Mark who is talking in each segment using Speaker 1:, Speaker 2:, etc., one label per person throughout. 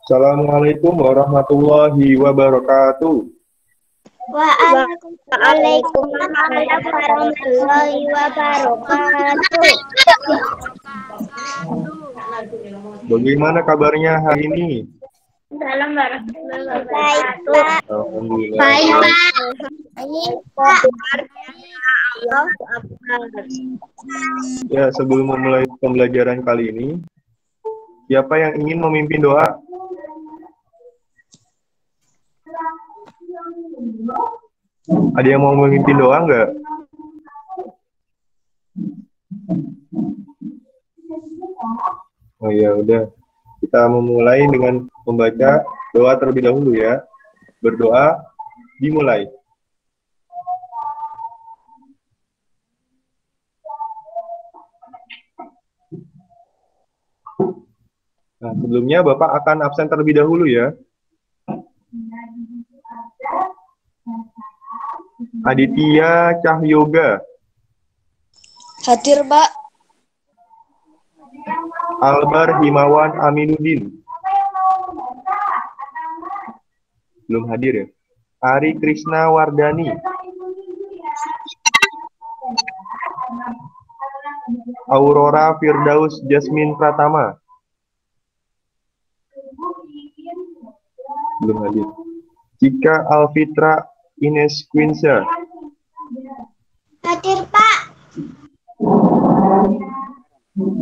Speaker 1: Assalamualaikum warahmatullahi wabarakatuh.
Speaker 2: Waalaikumsalam warahmatullahi wabarakatuh.
Speaker 1: Bagaimana kabarnya hari ini?
Speaker 2: Salam warahmatullahi wabarakatuh.
Speaker 1: Alhamdulillah.
Speaker 2: Baik, Pak.
Speaker 1: Ya, sebelum memulai pembelajaran kali ini, siapa yang ingin memimpin doa? Ada yang mau memimpin doa nggak? Oh ya, udah. Kita memulai dengan membaca doa terlebih dahulu ya. Berdoa dimulai. Nah, sebelumnya Bapak akan absen terlebih dahulu ya. Aditya Cahyoga.
Speaker 3: Hadir, Pak.
Speaker 1: Albar Himawan Aminuddin. Belum hadir ya. Ari Krishna Wardani. Aurora Firdaus Jasmine Pratama. Belum hadir. Cika Alfitra Ines Quinsa.
Speaker 2: Hadir, Pak.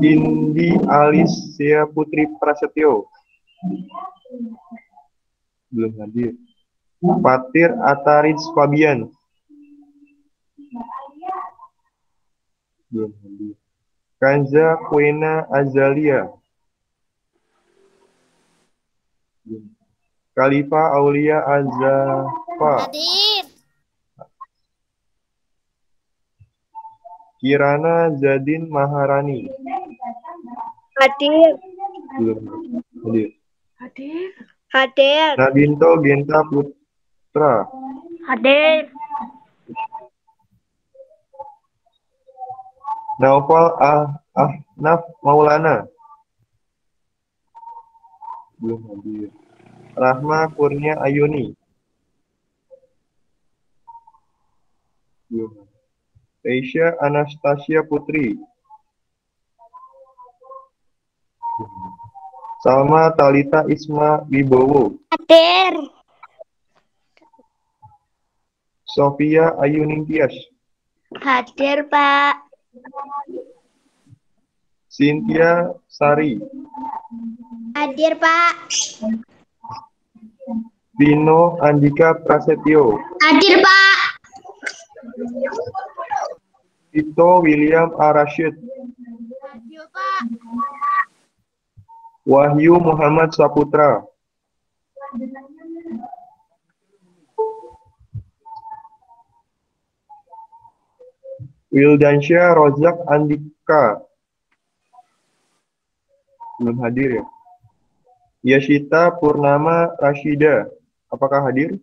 Speaker 1: Indi Alicia Putri Prasetyo. Belum hadir. Fatir Atarij Fabian. Belum hadir. Kanza Quena Azalia. Khalifa Aulia Azafa.
Speaker 2: Hadir.
Speaker 1: Kirana Zadin Maharani.
Speaker 2: Hadir.
Speaker 1: Belum hadir.
Speaker 2: Hadir.
Speaker 1: Nabinto Genta Putra.
Speaker 2: Hadir.
Speaker 1: Naufal Ahnaf Maulana. Belum hadir. Rahma Kurnia Ayuni. Belum hadir. Aisyah Anastasia Putri. Salma Talita Isma Wibowo.
Speaker 2: Hadir.
Speaker 1: Sofia Ayu Ningtyas.
Speaker 2: Hadir, Pak.
Speaker 1: Cynthia Sari.
Speaker 2: Hadir, Pak.
Speaker 1: Vino Andika Prasetyo.
Speaker 2: Hadir, Pak.
Speaker 1: Tito William A. Rashid.
Speaker 2: Hadir, Pak.
Speaker 1: Wahyu Muhammad Saputra. Wildansyah Rozak Andika. Belum hadir ya. Yashita Purnama Rashida. Apakah hadir?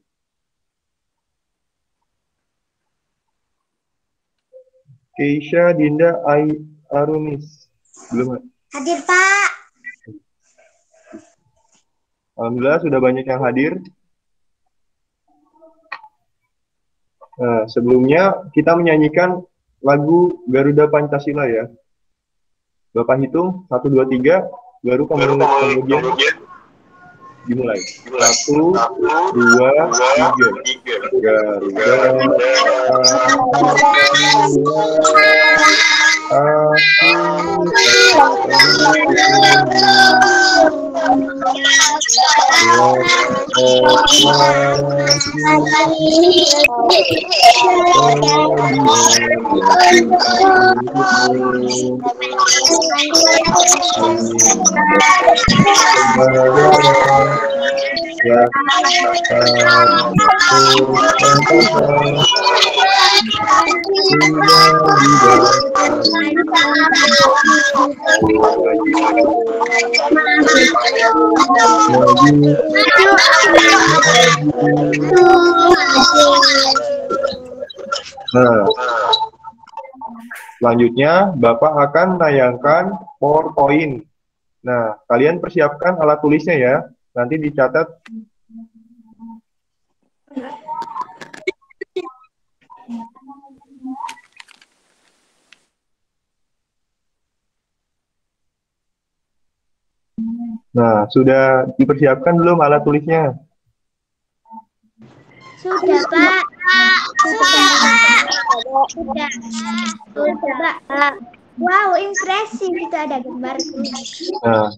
Speaker 1: Keisha Dinda Arunis. Belum hadir.
Speaker 2: Hadir, Pak.
Speaker 1: Alhamdulillah sudah banyak yang hadir. Nah, sebelumnya kita menyanyikan lagu Garuda Pancasila ya. Bapak hitung 1, 2, 3, baru kemudian dimulai. 1, 2, 3. Garuda Nah, selanjutnya Bapak akan menayangkan PowerPoint. Nah, kalian persiapkan alat tulisnya ya. Nanti dicatat. Nah, sudah dipersiapkan belum alat tulisnya?
Speaker 2: Sudah, Pak. Sudah, Pak. Sudah. Sudah, Pak. Wow, impresif. Itu ada gambarku.
Speaker 1: Nah,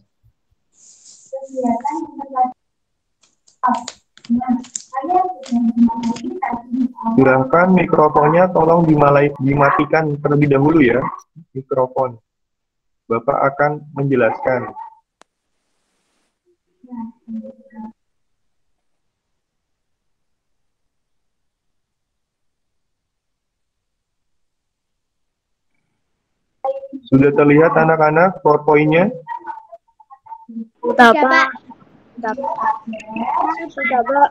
Speaker 1: silahkan mikrofonnya tolong dimatikan terlebih dahulu ya, mikrofon. Bapak akan menjelaskan. Sudah terlihat anak-anak PowerPoint-nya?
Speaker 2: Sudah, Pak.
Speaker 3: Sudah, Pak.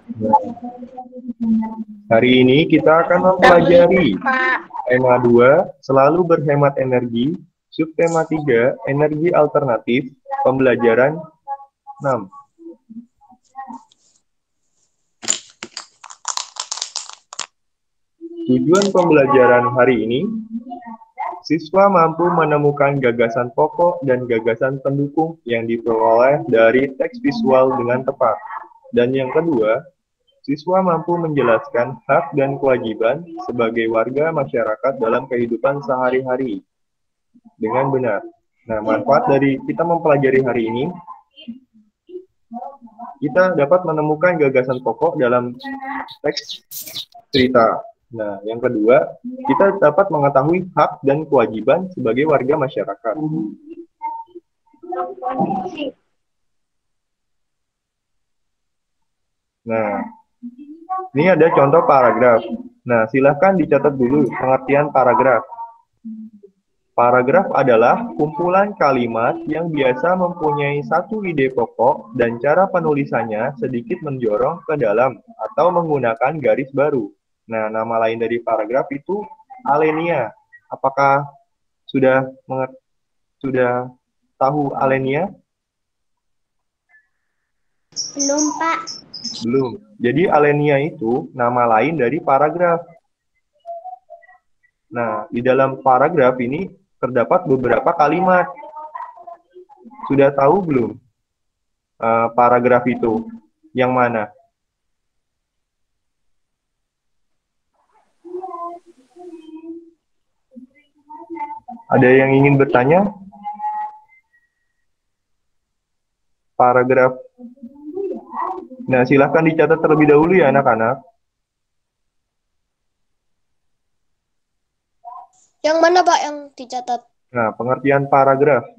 Speaker 1: Hari ini kita akan mempelajari tema 2, selalu berhemat energi, subtema 3, energi alternatif, pembelajaran 6. Tujuan pembelajaran hari ini, siswa mampu menemukan gagasan pokok dan gagasan pendukung yang diperoleh dari teks visual dengan tepat. Dan yang kedua, siswa mampu menjelaskan hak dan kewajiban sebagai warga masyarakat dalam kehidupan sehari-hari dengan benar. Nah, manfaat dari kita mempelajari hari ini, kita dapat menemukan gagasan pokok dalam teks cerita. Nah, yang kedua, kita dapat mengetahui hak dan kewajiban sebagai warga masyarakat. Nah, ini ada contoh paragraf. Nah, silahkan dicatat dulu pengertian paragraf. Paragraf adalah kumpulan kalimat yang biasa mempunyai satu ide pokok dan cara penulisannya sedikit menjorong ke dalam atau menggunakan garis baru. Nah, nama lain dari paragraf itu alenia. Apakah sudah tahu alenia?
Speaker 2: Belum, Pak.
Speaker 1: Belum. Jadi alenia itu nama lain dari paragraf. Nah, di dalam paragraf ini terdapat beberapa kalimat. Sudah tahu belum paragraf itu yang mana? Ada yang ingin bertanya? Paragraf. Nah, silahkan dicatat terlebih dahulu ya anak-anak.
Speaker 3: Yang mana, Pak, yang dicatat?
Speaker 1: Nah, pengertian paragraf.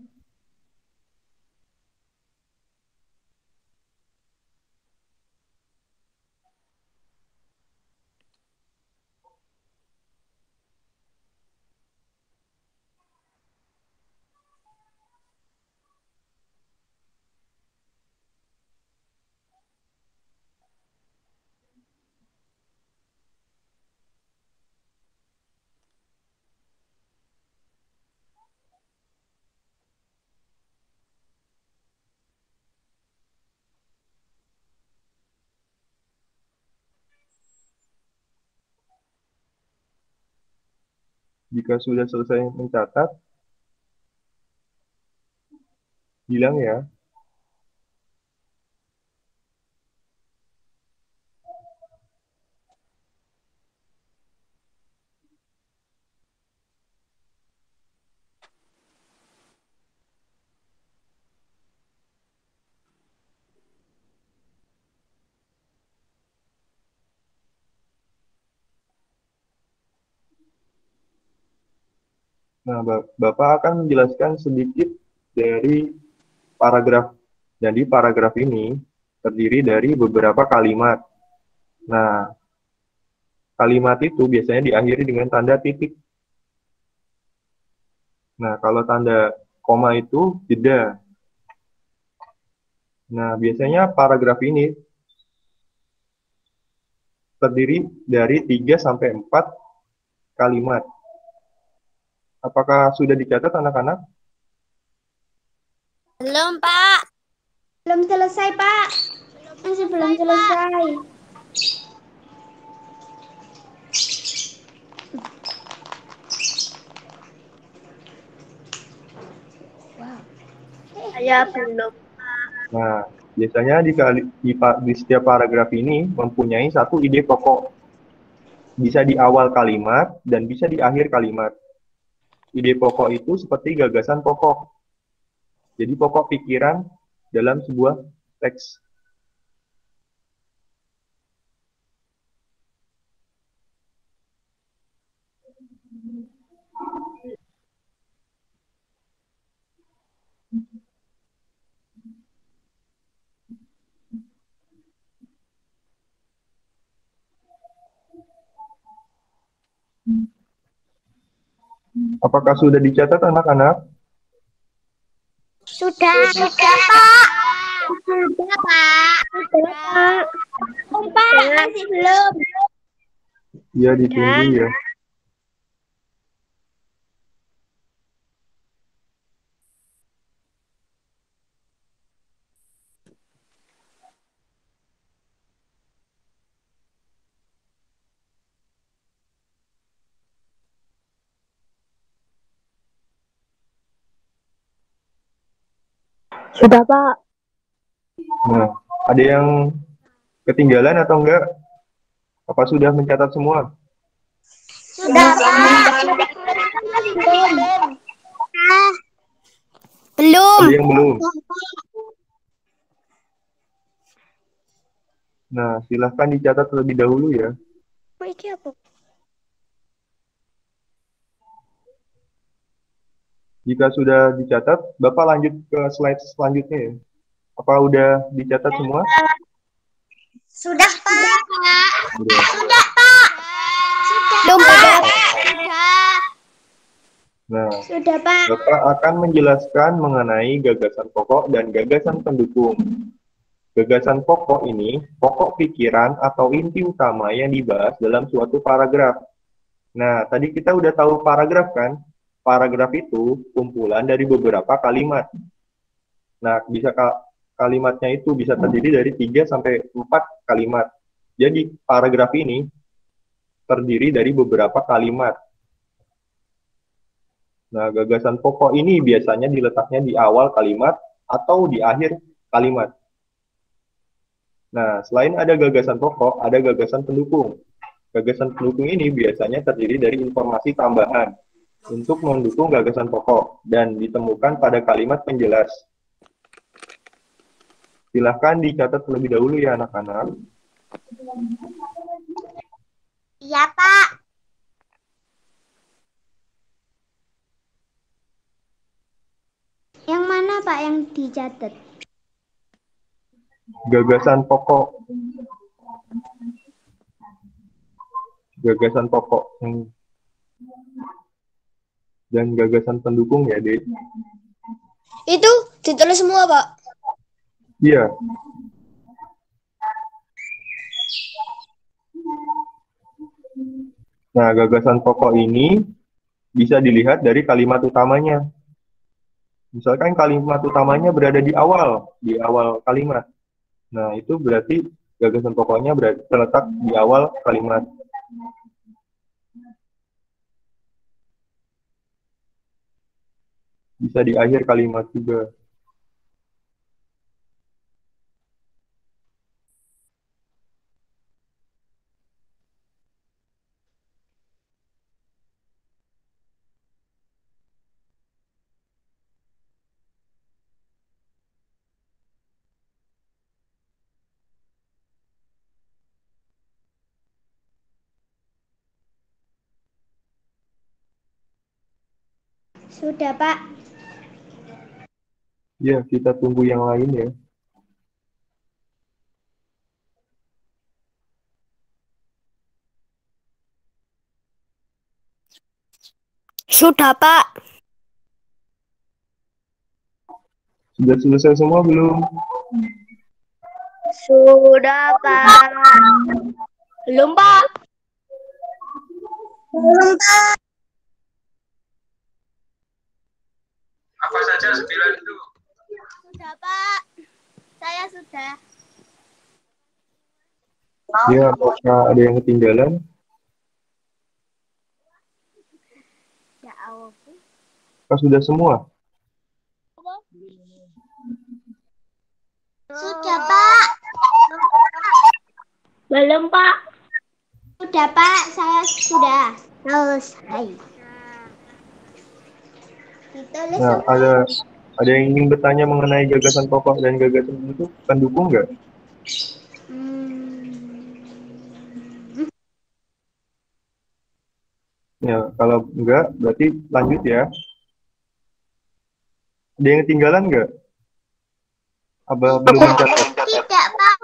Speaker 1: Jika sudah selesai mencatat, bilang ya. Nah, Bapak akan menjelaskan sedikit dari paragraf. Jadi paragraf ini terdiri dari beberapa kalimat. Nah, kalimat itu biasanya diakhiri dengan tanda titik. Nah, kalau tanda koma itu jeda. Nah, biasanya paragraf ini terdiri dari 3 sampai 4 kalimat. Apakah sudah dicatat anak-anak?
Speaker 2: Belum, Pak. Belum selesai, Pak. Masih belum selesai.
Speaker 3: Saya belum.
Speaker 1: Nah, biasanya di setiap paragraf ini mempunyai satu ide pokok. Bisa di awal kalimat dan bisa di akhir kalimat. Ide pokok itu seperti gagasan pokok. Jadi pokok pikiran dalam sebuah teks. Apakah sudah dicatat anak-anak?
Speaker 2: Sudah, Pak. Sudah, Pak. Sudah. Pak, masih belum.
Speaker 1: Ya, ditunggu ya.
Speaker 3: Sudah, Pak.
Speaker 1: Nah, ada yang ketinggalan atau enggak? Apa sudah mencatat semua?
Speaker 2: Sudah, Pak. Belum. Belum.
Speaker 1: Ada yang belum? Nah, silahkan dicatat terlebih dahulu ya.
Speaker 2: Apa?
Speaker 1: Jika sudah dicatat, Bapak lanjut ke slide selanjutnya ya. Apa udah dicatat semua?
Speaker 2: Sudah, Pak.
Speaker 1: Udah.
Speaker 2: Sudah, Pak. Belum, Pak. Sudah.
Speaker 1: Nah,
Speaker 2: Sudah, Pak.
Speaker 1: Bapak akan menjelaskan mengenai gagasan pokok dan gagasan pendukung. Gagasan pokok ini pokok pikiran atau inti utama yang dibahas dalam suatu paragraf. Nah, tadi kita udah tahu paragraf kan? Paragraf itu kumpulan dari beberapa kalimat. Nah, kalimatnya itu bisa terdiri dari 3 sampai 4 kalimat. Jadi, paragraf ini terdiri dari beberapa kalimat. Nah, gagasan pokok ini biasanya diletaknya di awal kalimat atau di akhir kalimat. Nah, selain ada gagasan pokok, ada gagasan pendukung. Gagasan pendukung ini biasanya terdiri dari informasi tambahan untuk mendukung gagasan pokok dan ditemukan pada kalimat penjelas. Silahkan dicatat terlebih dahulu ya anak-anak.
Speaker 2: Iya, Pak. Yang mana, Pak, yang dicatat?
Speaker 1: Gagasan pokok. Gagasan pokok dan gagasan pendukung ya, Dek.
Speaker 3: Itu ditulis semua, Pak.
Speaker 1: Iya. Nah, gagasan pokok ini bisa dilihat dari kalimat utamanya. Misalkan kalimat utamanya berada di awal kalimat. Nah, itu berarti gagasan pokoknya terletak di awal kalimat. Bisa di akhir kalimat juga.
Speaker 2: Sudah, Pak.
Speaker 1: Ya, kita tunggu yang lain ya.
Speaker 3: Sudah, Pak.
Speaker 1: Sudah selesai semua belum?
Speaker 3: Sudah, Pak. Belum, Pak.
Speaker 2: Belum, Pak.
Speaker 1: Apa saja 9 itu?
Speaker 2: Sudah, Pak.
Speaker 3: Saya sudah.
Speaker 1: Ya, apakah ada yang ketinggalan?
Speaker 3: Ya Allah.
Speaker 1: Apakah sudah semua?
Speaker 2: Sudah, Pak.
Speaker 3: Belum, Pak.
Speaker 2: Sudah, Pak. Saya sudah selesai. Ditulis
Speaker 1: Nah,
Speaker 2: semua.
Speaker 1: ada yang ingin bertanya mengenai gagasan pokok dan gagasan itu pendukung nggak? Ya, kalau enggak, berarti lanjut ya. Ada yang ketinggalan nggak? Apa belum mencatat?
Speaker 2: Tidak, Pak.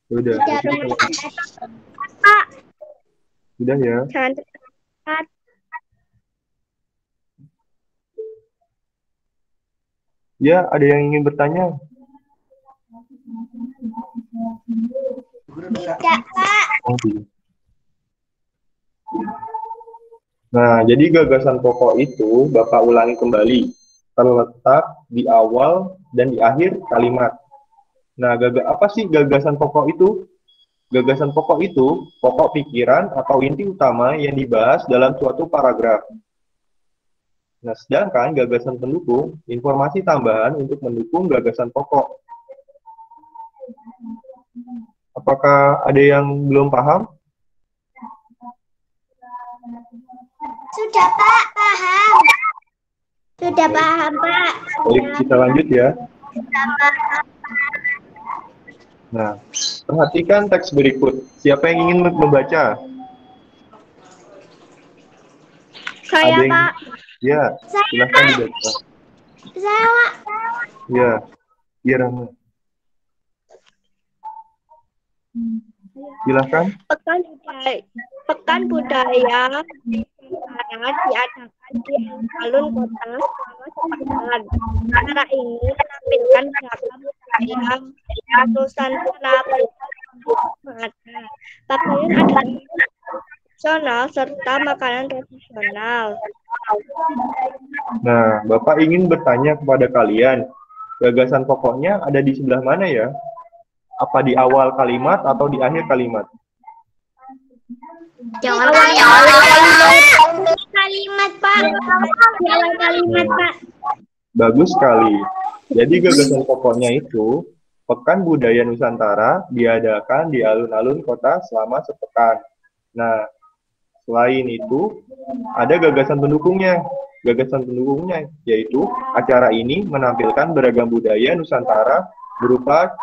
Speaker 1: Sudah.
Speaker 2: Tidak,
Speaker 3: Pak.
Speaker 1: Sudah ya.
Speaker 3: Jangan cepat.
Speaker 1: Ya, ada yang ingin bertanya?
Speaker 2: Tidak, Pak.
Speaker 1: Oh, tidak. Nah, jadi gagasan pokok itu Bapak ulangi kembali. Terletak di awal dan di akhir kalimat. Nah, apa sih gagasan pokok itu? Gagasan pokok itu pokok pikiran atau inti utama yang dibahas dalam suatu paragraf. Nah, sedangkan gagasan pendukung, informasi tambahan untuk mendukung gagasan pokok. Apakah ada yang belum paham?
Speaker 2: Sudah, Pak. Paham. Sudah paham, Pak.
Speaker 1: Baik, kita lanjut ya. Nah, perhatikan teks berikut. Siapa yang ingin membaca?
Speaker 3: Saya,
Speaker 1: Ada yang...
Speaker 3: Pak.
Speaker 1: Ya, silahkan dibaca.
Speaker 2: Saya, Pak.
Speaker 1: Ya, iya Rama. Silahkan.
Speaker 3: Pekan budaya Nusantara diadakan di alun-alun kota selama sepekan. Acara ini menampilkan beragam budaya Nusantara ada. Pakaian adalah tradisional serta makanan tradisional.
Speaker 1: Nah, Bapak ingin bertanya kepada kalian, gagasan pokoknya ada di sebelah mana ya? Apa di awal kalimat atau di akhir kalimat?
Speaker 2: Jangan kalimat, Pak. Jangan kalimat, Pak.
Speaker 1: Bagus sekali. Jadi gagasan pokoknya itu, Pekan Budaya Nusantara diadakan di alun-alun kota selama sepekan. Nah, selain itu, ada gagasan pendukungnya. Gagasan pendukungnya yaitu acara ini menampilkan beragam budaya Nusantara berupa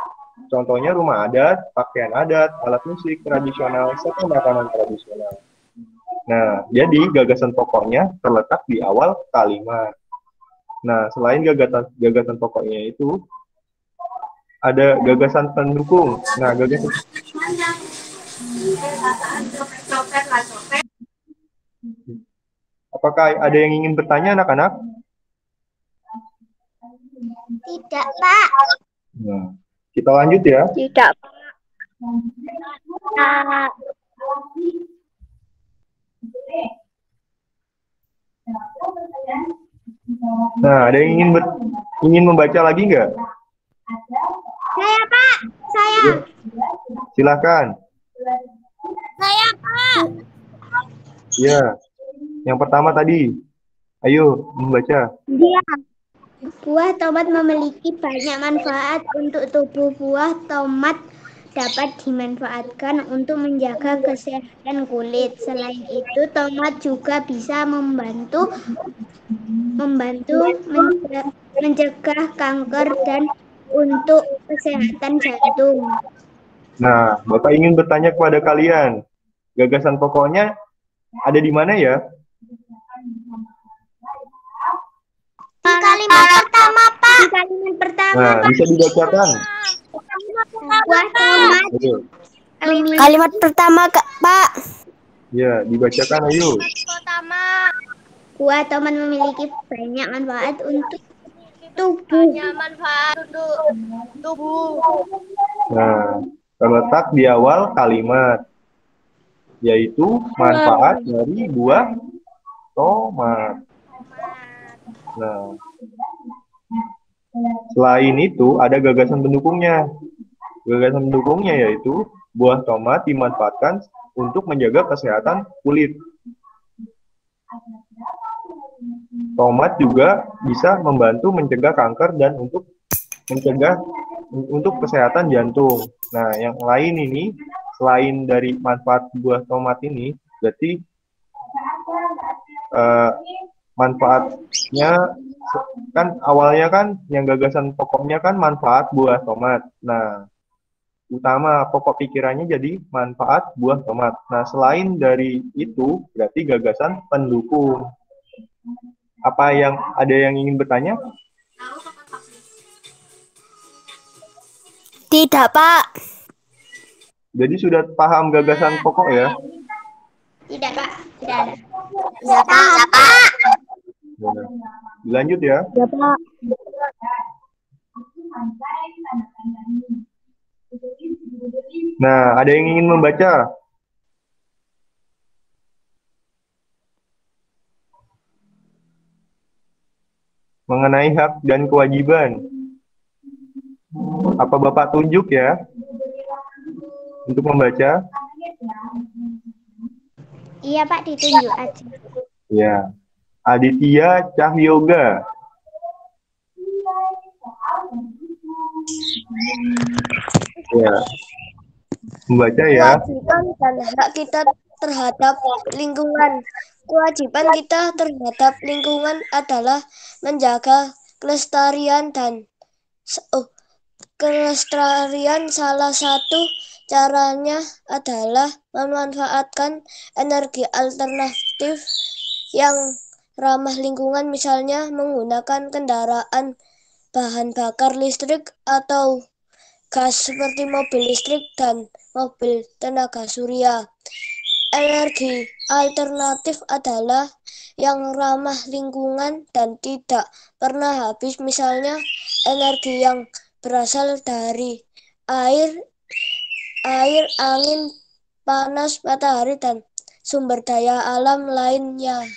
Speaker 1: contohnya rumah adat, pakaian adat, alat musik tradisional, serta makanan tradisional. Nah, jadi gagasan pokoknya terletak di awal kalimat. Nah, selain gagasan pokoknya itu, ada gagasan pendukung. Nah, gagasan apakah ada yang ingin bertanya, anak-anak?
Speaker 2: Tidak, Pak.
Speaker 1: Nah, kita lanjut ya.
Speaker 3: Tidak, Pak.
Speaker 1: Nah, ada yang ingin membaca lagi nggak?
Speaker 2: Saya, Pak. Saya.
Speaker 1: Silakan.
Speaker 2: Saya, Pak.
Speaker 1: Ya, yang pertama tadi. Ayo, membaca.
Speaker 2: Dia. Buah tomat memiliki banyak manfaat untuk tubuh. Buah tomat dapat dimanfaatkan untuk menjaga kesehatan kulit. Selain itu, tomat juga bisa membantu mencegah kanker dan untuk kesehatan jantung.
Speaker 1: Nah, Bapak ingin bertanya kepada kalian, gagasan pokoknya ada di mana ya?
Speaker 2: Di kalimat pertama, Pak. Di kalimat pertama,
Speaker 1: Nah,
Speaker 2: Pak.
Speaker 1: bisa dibacakan.
Speaker 2: Buah tomat.
Speaker 1: Ayo.
Speaker 3: Kalimat pertama, Pak.
Speaker 1: Ya, dibacakan ayo.
Speaker 3: Pertama,
Speaker 2: Buah tomat memiliki banyak manfaat untuk tubuh.
Speaker 1: Nah, terletak di awal kalimat, yaitu manfaat dari buah tomat. Nah, Selain itu, ada gagasan pendukungnya. Gagasan pendukungnya yaitu buah tomat dimanfaatkan untuk menjaga kesehatan kulit. Tomat juga bisa membantu mencegah kanker dan untuk kesehatan jantung. Nah, yang lain ini selain dari manfaat buah tomat ini, berarti eh, manfaatnya kan awalnya kan yang gagasan pokoknya kan manfaat buah tomat. Nah, utama pokok pikirannya jadi manfaat buah tomat. Nah, selain dari itu berarti gagasan pendukung. Apa yang ada yang ingin bertanya?
Speaker 3: Tidak, Pak.
Speaker 1: Jadi sudah paham gagasan pokok ya?
Speaker 2: Tidak, Pak. Tidak ada.
Speaker 3: Ya, Pak.
Speaker 1: Nah, dilanjut ya.
Speaker 3: Ya, Pak.
Speaker 1: Nah, ada yang ingin membaca? Mengenai hak dan kewajiban. Apa Bapak tunjuk ya untuk membaca?
Speaker 2: Iya, Pak, ditunjuk aja.
Speaker 1: Ya. Aditya Cahyoga. Ya. Membaca ya.
Speaker 3: Kewajiban dan hak kita terhadap lingkungan. Kewajiban kita terhadap lingkungan adalah menjaga kelestarian dan kelestarian. Salah satu caranya adalah memanfaatkan energi alternatif yang ramah lingkungan, misalnya menggunakan kendaraan bahan bakar listrik atau gas seperti mobil listrik dan mobil tenaga surya. Energi alternatif adalah yang ramah lingkungan dan tidak pernah habis, misalnya energi yang berasal dari air, angin, panas, matahari, dan sumber daya alam lainnya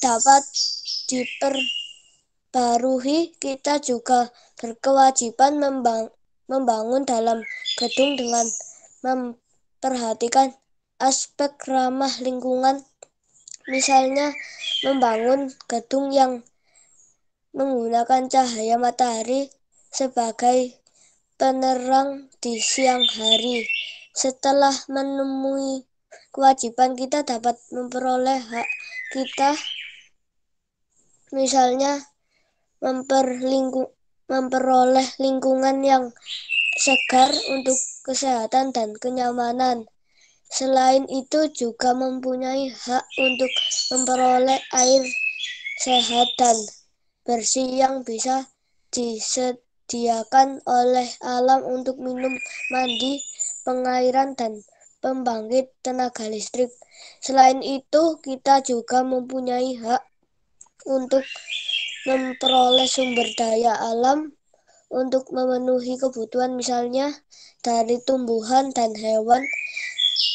Speaker 3: dapat diperbarui. Kita juga berkewajiban membangun dalam gedung dengan memperhatikan aspek ramah lingkungan, misalnya membangun gedung yang menggunakan cahaya matahari sebagai penerang di siang hari. Setelah memenuhi kewajiban, kita dapat memperoleh hak kita, misalnya memperoleh lingkungan yang segar untuk kesehatan dan kenyamanan. Selain itu juga mempunyai hak untuk memperoleh air sehat dan bersih yang bisa disediakan oleh alam untuk minum, mandi, pengairan, dan pembangkit tenaga listrik. Selain itu, kita juga mempunyai hak untuk memperoleh sumber daya alam untuk memenuhi kebutuhan, misalnya dari tumbuhan dan hewan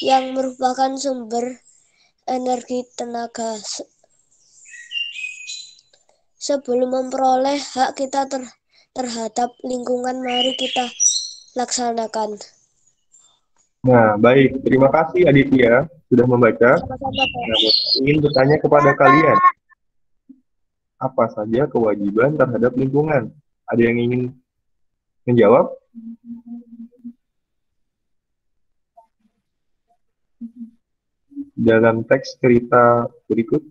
Speaker 3: yang merupakan sumber energi tenaga. Sebelum memperoleh hak kita terhadap lingkungan, mari kita laksanakan.
Speaker 1: Nah, baik. Terima kasih Aditya sudah membaca.
Speaker 3: Sama-sama, Pak.
Speaker 1: Nah, Bapak ingin bertanya kepada kalian, apa saja kewajiban terhadap lingkungan? Ada yang ingin menjawab? Dalam teks cerita berikut,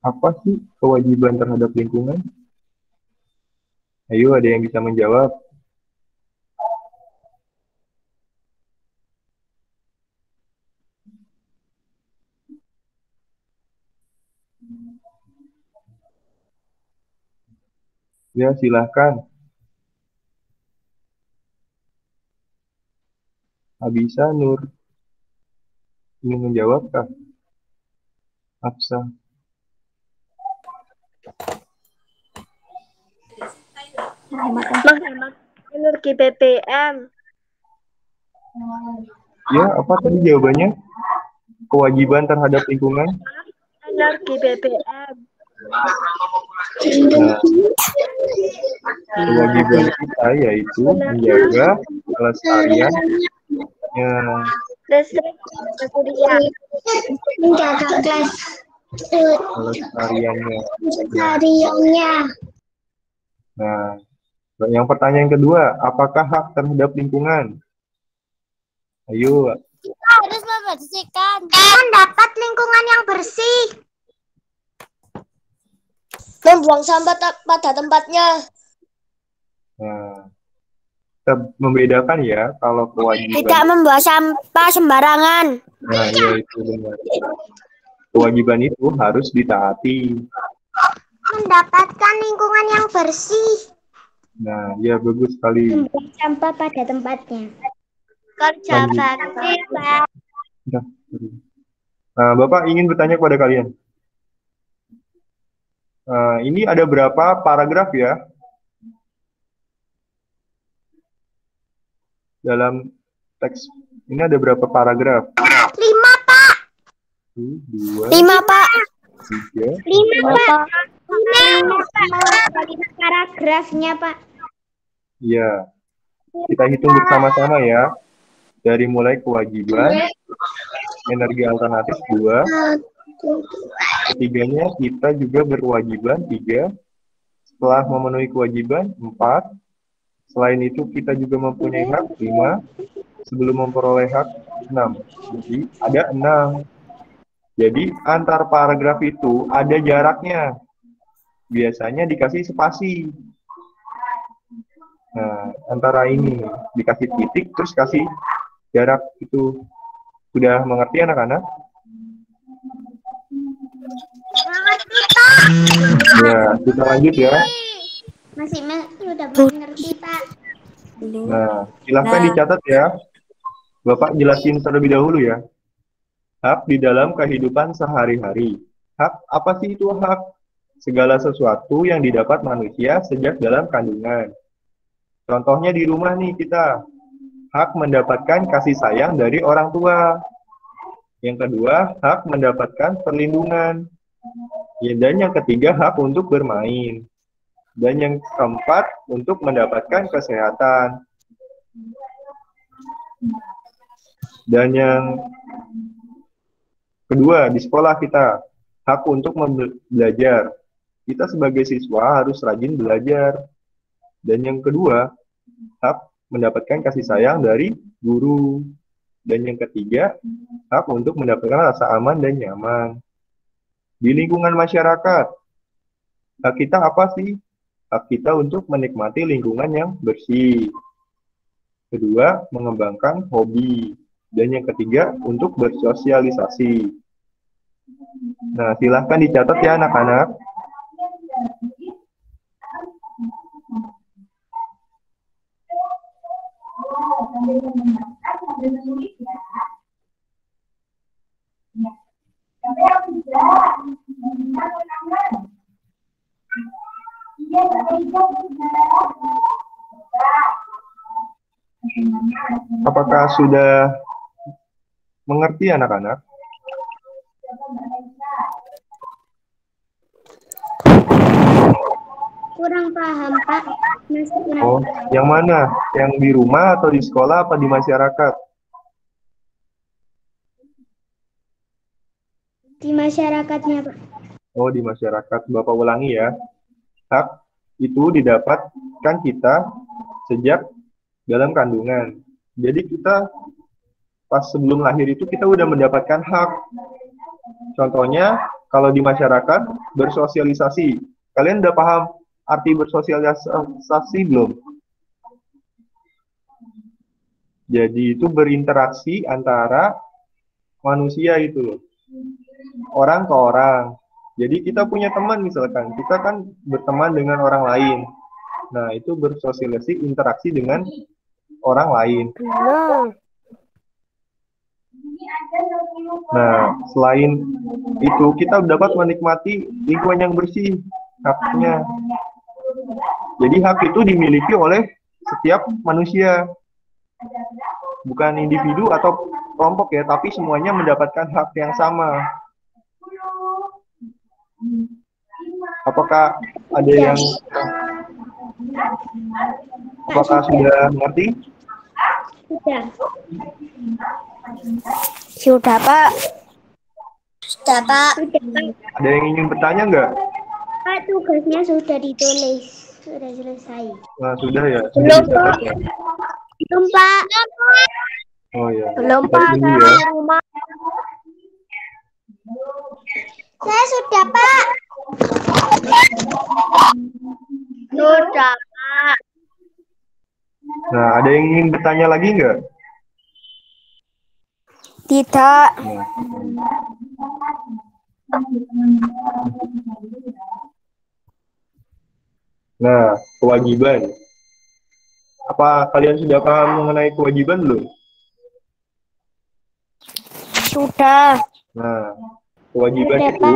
Speaker 1: apa sih kewajiban terhadap lingkungan? Ayo, ada yang bisa menjawab? Ya, silahkan. Abisa, Nur, ingin menjawabkah? Afsa.
Speaker 3: Menghemat energi BBM.
Speaker 1: Ya, apa tadi jawabannya? Kewajiban terhadap lingkungan?
Speaker 3: Energi BBM.
Speaker 1: Nah, kewajiban kita yaitu menjaga kelestarian
Speaker 2: menjaga
Speaker 1: kelestariannya.
Speaker 2: kelestariannya.
Speaker 1: Nah, yang pertanyaan kedua, apakah hak terhadap lingkungan? Ayo,
Speaker 3: Harus membersihkan.
Speaker 2: Mendapat lingkungan yang bersih.
Speaker 3: Membuang sampah pada tempatnya.
Speaker 1: nah, kita membedakan ya kalau kewajiban.
Speaker 3: Tidak membuang sampah sembarangan.
Speaker 1: Nah, ya itu benar. Kewajiban itu harus ditaati.
Speaker 2: Mendapatkan lingkungan yang bersih.
Speaker 1: Nah, ya bagus sekali.
Speaker 2: Membuang sampah pada tempatnya.
Speaker 3: Kerja
Speaker 1: Lanjut.
Speaker 3: bakti, Pak.
Speaker 1: Nah, Bapak ingin bertanya kepada kalian. Ini ada berapa paragraf ya? Dalam teks ini ada berapa paragraf?
Speaker 2: 5, Pak.
Speaker 1: 1, 2,
Speaker 3: 5, Pak.
Speaker 1: 3.
Speaker 2: 5, Pak. 5 paragrafnya, Pak.
Speaker 1: Iya. Kita hitung bersama-sama ya. Dari mulai kewajiban, energi alternatif 2. Ketiganya kita juga berkewajiban 3. Setelah memenuhi kewajiban 4. Selain itu kita juga mempunyai hak 5. Sebelum memperoleh hak 6. Jadi ada 6. Jadi antar paragraf itu ada jaraknya. Biasanya dikasih spasi. Nah, antara ini dikasih titik terus kasih jarak itu. Sudah mengerti anak-anak?
Speaker 2: Mengerti, Pak.
Speaker 1: Ya, kita lanjut ya.
Speaker 2: Masih udah mengerti, Pak.
Speaker 1: Nah, silahkan dicatat ya. Bapak jelasin terlebih dahulu ya. Hak di dalam kehidupan sehari-hari. Hak apa sih itu hak? Segala sesuatu yang didapat manusia sejak dalam kandungan. Contohnya di rumah nih kita. Hak mendapatkan kasih sayang dari orang tua. Yang kedua, hak mendapatkan perlindungan. Dan yang ketiga, hak untuk bermain. Dan yang keempat, untuk mendapatkan kesehatan. Dan yang kedua, di sekolah kita, hak untuk belajar. Kita sebagai siswa harus rajin belajar. Dan yang kedua, hak mendapatkan kasih sayang dari guru. Dan yang ketiga, hak untuk mendapatkan rasa aman dan nyaman. Di lingkungan masyarakat, hak kita apa sih? Hak kita untuk menikmati lingkungan yang bersih. Kedua, mengembangkan hobi. Dan yang ketiga, untuk bersosialisasi. Nah, silahkan dicatat ya anak-anak. Apakah sudah mengerti anak-anak?
Speaker 2: Kurang paham, Pak. Masih kurang
Speaker 1: Oh,
Speaker 2: paham.
Speaker 1: yang mana? Yang di rumah atau di sekolah apa di masyarakat?
Speaker 2: Di masyarakatnya, Pak.
Speaker 1: Oh, di masyarakat. Bapak ulangi ya. Hak itu didapatkan kita sejak dalam kandungan. Jadi kita pas sebelum lahir itu kita udah mendapatkan hak. Contohnya, kalau di masyarakat bersosialisasi. Kalian udah paham arti bersosialisasi belum? Jadi itu berinteraksi antara manusia itu loh. Orang ke orang. Jadi kita punya teman misalkan, kita kan berteman dengan orang lain. Nah, itu bersosialisasi interaksi dengan orang lain. Nah, selain itu kita dapat menikmati lingkungan yang bersih, haknya. Jadi hak itu dimiliki oleh setiap manusia. Bukan individu atau kelompok ya, tapi semuanya mendapatkan hak yang sama. Apakah ada
Speaker 2: Sudah.
Speaker 1: yang
Speaker 2: Pak,
Speaker 1: apakah sudah mengerti?
Speaker 2: Sudah.
Speaker 3: Sudah, Pak. Sudah, Pak.
Speaker 2: Sudah, Pak.
Speaker 1: Ada yang ingin bertanya nggak?
Speaker 2: Pak, tugasnya sudah ditulis. Sudah selesai.
Speaker 1: Nah, sudah ya. Sudah
Speaker 2: Belum,
Speaker 1: dicatat
Speaker 2: Pak.
Speaker 1: ya.
Speaker 2: Belum, Pak.
Speaker 1: Oh ya.
Speaker 2: Belum,
Speaker 1: Catat
Speaker 2: Pak.
Speaker 1: dulu
Speaker 2: Saya
Speaker 1: ya.
Speaker 2: di rumah. Saya sudah, Pak. Sudah, Pak.
Speaker 1: Nah, ada yang ingin bertanya lagi nggak?
Speaker 3: Tidak.
Speaker 1: Nah, kewajiban. Apa kalian sudah paham mengenai kewajiban belum?
Speaker 3: Sudah.
Speaker 1: Nah, kewajiban
Speaker 2: Sudah,
Speaker 1: itu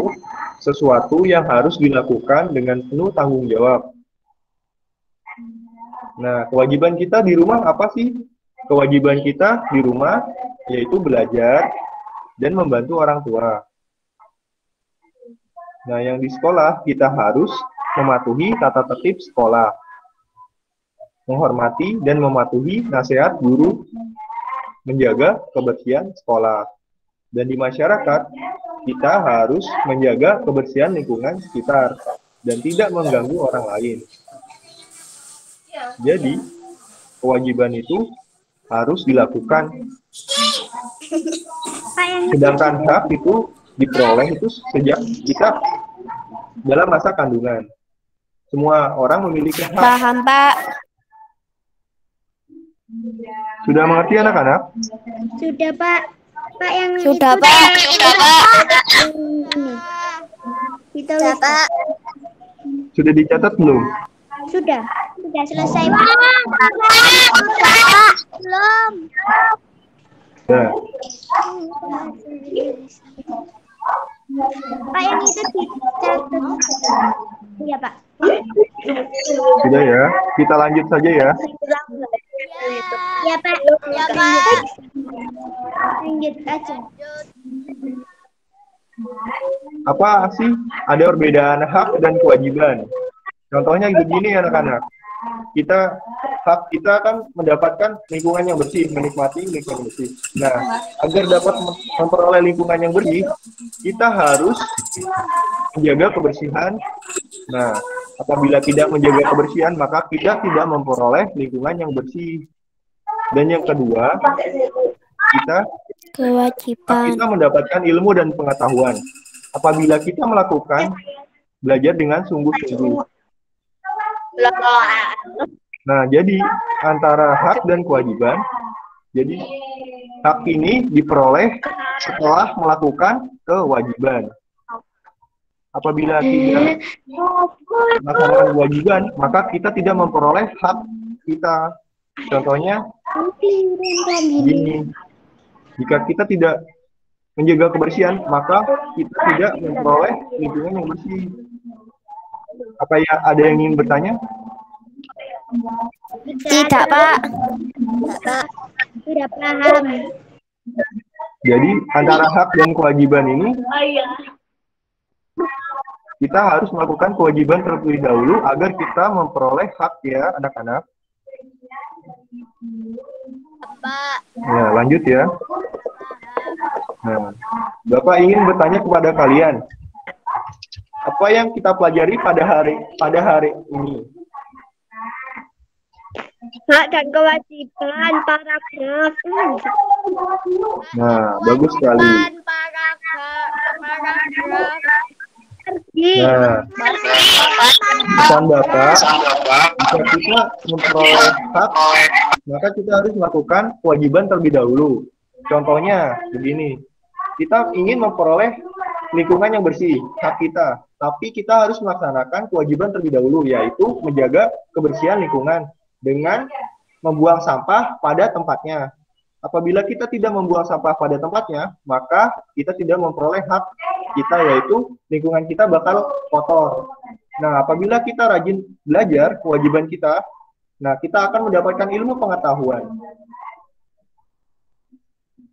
Speaker 1: sesuatu yang harus dilakukan dengan penuh tanggung jawab. Nah, kewajiban kita di rumah apa sih? Kewajiban kita di rumah yaitu belajar dan membantu orang tua. Nah, yang di sekolah kita harus mematuhi tata tertib sekolah, menghormati dan mematuhi nasihat guru, menjaga kebersihan sekolah. Dan di masyarakat, kita harus menjaga kebersihan lingkungan sekitar dan tidak mengganggu orang lain. Jadi, kewajiban itu harus dilakukan. Sedangkan hak itu diperoleh itu sejak kita dalam masa kandungan. Semua orang memiliki hak.
Speaker 3: Paham, Pak.
Speaker 1: Sudah mengerti anak-anak?
Speaker 2: Sudah, Pak. Pak yang
Speaker 3: Sudah,
Speaker 2: itu
Speaker 3: Pak. Sudah, Pak.
Speaker 2: ini. Kita
Speaker 3: Sudah, Pak.
Speaker 1: Sudah dicatat belum?
Speaker 2: Sudah selesai, Pak. Pak, belum.
Speaker 1: Nah,
Speaker 2: Pak yang itu dicatat. Iya, Pak.
Speaker 1: sudah ya. Kita lanjut saja ya.
Speaker 2: Iya, Pak. Iya, Pak. Lanjut aja.
Speaker 1: Apa sih ada perbedaan hak dan kewajiban? Contohnya begini anak-anak. Hak kita kan mendapatkan lingkungan yang bersih, menikmati lingkungan bersih. Nah, agar dapat memperoleh lingkungan yang bersih, kita harus menjaga kebersihan. Nah, apabila tidak menjaga kebersihan, maka kita tidak memperoleh lingkungan yang bersih. Dan yang kedua, kita
Speaker 3: Kewajiban.
Speaker 1: mendapatkan ilmu dan pengetahuan. Apabila kita melakukan belajar dengan sungguh-sungguh. Nah, jadi antara hak dan kewajiban, jadi hak ini diperoleh setelah melakukan kewajiban. Apabila tidak melakukan kewajiban, maka kita tidak memperoleh hak kita. Contohnya, gini, jika kita tidak menjaga kebersihan, maka kita tidak memperoleh lingkungan yang bersih. Apa ya, ada yang ingin bertanya?
Speaker 3: Tidak, Pak.
Speaker 2: Sudah paham.
Speaker 1: Jadi antara hak dan kewajiban ini, kita harus melakukan kewajiban terlebih dahulu agar kita memperoleh hak ya anak-anak. Nah, lanjut ya. Nah, Bapak ingin bertanya kepada kalian, apa yang kita pelajari pada hari ini?
Speaker 2: Hak dan kewajiban paragraf.
Speaker 1: Nah, bagus sekali. Nah, pesan Bapak, jika kita memperoleh hak, maka kita harus melakukan kewajiban terlebih dahulu. Contohnya begini, kita ingin memperoleh lingkungan yang bersih, hak kita, tapi kita harus melaksanakan kewajiban terlebih dahulu, yaitu menjaga kebersihan lingkungan dengan membuang sampah pada tempatnya. Apabila kita tidak membuang sampah pada tempatnya, maka kita tidak memperoleh hak kita, yaitu lingkungan kita bakal kotor. Nah, apabila kita rajin belajar kewajiban kita, nah kita akan mendapatkan ilmu pengetahuan.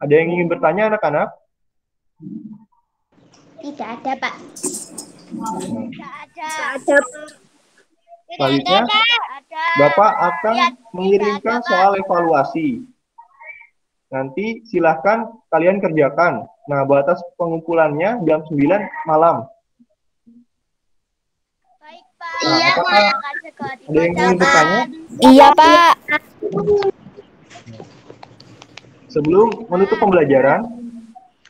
Speaker 1: Ada yang ingin bertanya anak-anak?
Speaker 2: Tidak ada, Pak.
Speaker 1: Selanjutnya, Bapak akan mengirimkan soal evaluasi. Nanti silahkan kalian kerjakan. Nah, batas pengumpulannya jam 9 malam.
Speaker 2: Iya,
Speaker 1: apakah ada yang ingin bertanya?
Speaker 3: Iya, Pak.
Speaker 1: Sebelum menutup pembelajaran,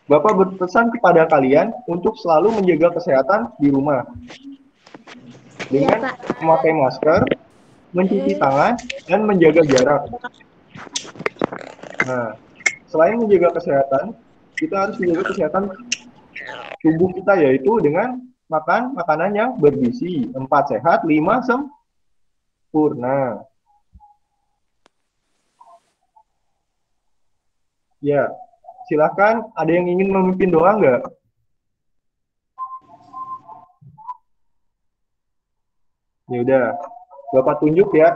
Speaker 1: Bapak berpesan kepada kalian untuk selalu menjaga kesehatan di rumah. Dengan memakai masker, mencuci tangan, dan menjaga jarak. Nah, selain menjaga kesehatan, kita harus menjaga kesehatan tubuh kita, yaitu dengan makan makanan yang bergizi, 4 sehat, 5 sempurna. Ya, silahkan ada yang ingin memimpin doa nggak? Ya udah, Bapak tunjuk ya.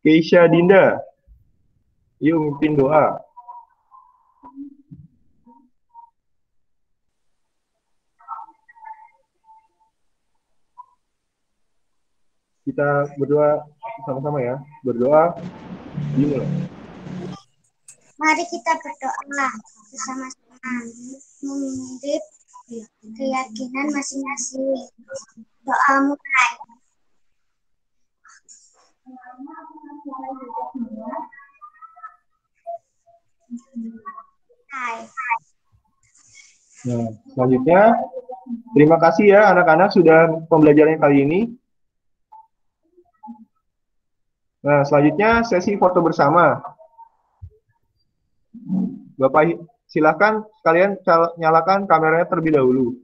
Speaker 1: Keisha Dinda, yuk memimpin doa. Kita berdoa sama-sama ya. Berdoa, dimulai.
Speaker 2: Mari kita berdoa bersama-sama mengutip keyakinan masing-masing. Doa mulai.
Speaker 1: Nah, selanjutnya, terima kasih ya anak-anak sudah pembelajaran kali ini. Nah, selanjutnya sesi foto bersama. Bapak, silakan kalian nyalakan kameranya terlebih dahulu.